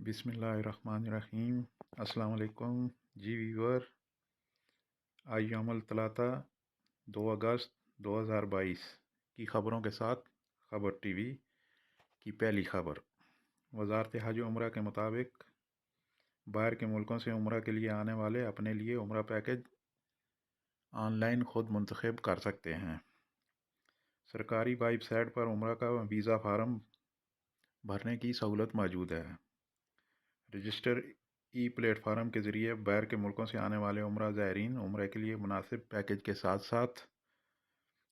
بسم اللہ الرحمن الرحیم۔ السلام علیکم جی ویور، آج یوم الثلاثاء 2 اگست 2022 کی خبروں کے ساتھ خبر ٹی وی کی پہلی خبر۔ وزارت حج و عمرہ کے مطابق باہر کے ملکوں سے عمرہ کے لیے آنے والے اپنے لیے عمرہ پیکج آن لائن خود منتخب کر سکتے ہیں۔ سرکاری ویب سائٹ پر عمرہ کا ویزا فارم بھرنے کی سہولت موجود ہے۔ رجسٹر ای پلیٹ فارم کے ذریعے باہر کے ملکوں سے آنے والے عمرہ زائرین عمرے کے لیے مناسب پیکج کے ساتھ ساتھ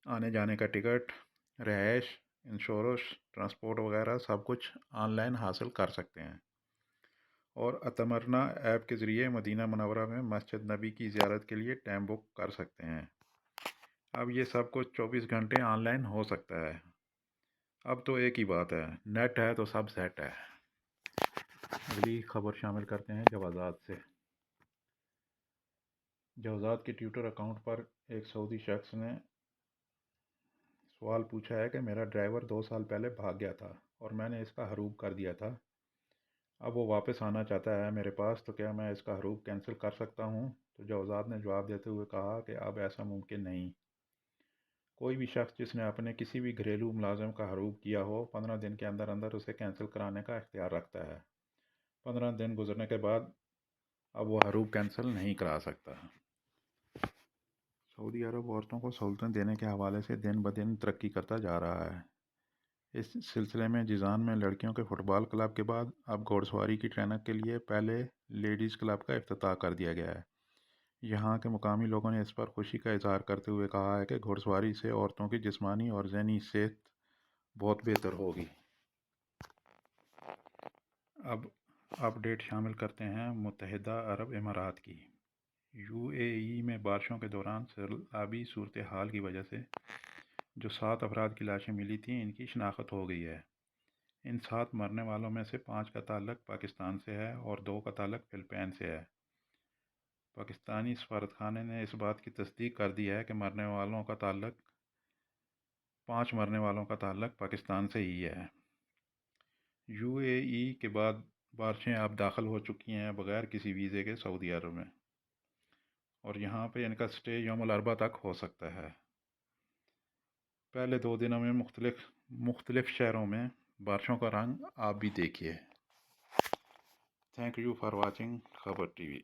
آنے جانے کا ٹکٹ، رہائش، انشورنس، ٹرانسپورٹ وغیرہ سب کچھ آن لائن حاصل کر سکتے ہیں، اور اتمرنا ایپ کے ذریعے مدینہ منورہ میں مسجد نبی کی زیارت کے لیے ٹائم بک کر سکتے ہیں۔ اب یہ سب کچھ 24 گھنٹے آن لائن ہو سکتا ہے۔ اب تو ایک ہی بات ہے، نیٹ ہے تو سب سیٹ ہے۔ اگلی خبر شامل کرتے ہیں جوازات سے۔ جوازات کے ٹویٹر اکاؤنٹ پر ایک سعودی شخص نے سوال پوچھا ہے کہ میرا ڈرائیور 2 سال پہلے بھاگ گیا تھا اور میں نے اس کا ہروب کر دیا تھا۔ اب وہ واپس آنا چاہتا ہے میرے پاس، تو کیا میں اس کا ہروب کینسل کر سکتا ہوں؟ تو جوازات نے جواب دیتے ہوئے کہا کہ اب ایسا ممکن نہیں۔ کوئی بھی شخص جس نے اپنے کسی بھی گھریلو ملازم کا ہروب کیا ہو، 15 دن کے اندر اندر اسے کینسل کرانے کا اختیار رکھتا ہے۔ 15 دن گزرنے کے بعد اب وہ ہروب کینسل نہیں کرا سکتا۔ سعودی عرب عورتوں کو سہولتیں دینے کے حوالے سے دن بدن ترقی کرتا جا رہا ہے۔ اس سلسلے میں جیزان میں لڑکیوں کے فٹ بال کلب کے بعد اب گھوڑ سواری کی ٹریننگ کے لیے پہلے لیڈیز کلب کا افتتاح کر دیا گیا ہے۔ یہاں کے مقامی لوگوں نے اس پر خوشی کا اظہار کرتے ہوئے کہا ہے کہ گھوڑ سواری سے عورتوں کی جسمانی اور ذہنی صحت بہت بہتر ہوگی۔ اب اپڈیٹ شامل کرتے ہیں متحدہ عرب امارات کی۔ یو اے ای میں بارشوں کے دوران سیلابی صورتحال کی وجہ سے جو 7 افراد کی لاشیں ملی تھیں، ان کی شناخت ہو گئی ہے۔ ان 7 مرنے والوں میں سے 5 کا تعلق پاکستان سے ہے اور 2 کا تعلق فلپائن سے ہے۔ پاکستانی سفارتخانے نے اس بات کی تصدیق کر دی ہے کہ 5 مرنے والوں کا تعلق پاکستان سے ہی ہے۔ یو اے ای کے بعد بارشیں اب داخل ہو چکی ہیں بغیر کسی ویزے کے سعودی عرب میں، اور یہاں پہ ان کا سٹے یوم الاربعاء تک ہو سکتا ہے۔ پہلے 2 دنوں میں مختلف شہروں میں بارشوں کا رنگ آپ بھی دیکھیے۔ تھینک یو فار واچنگ خبر ٹی وی۔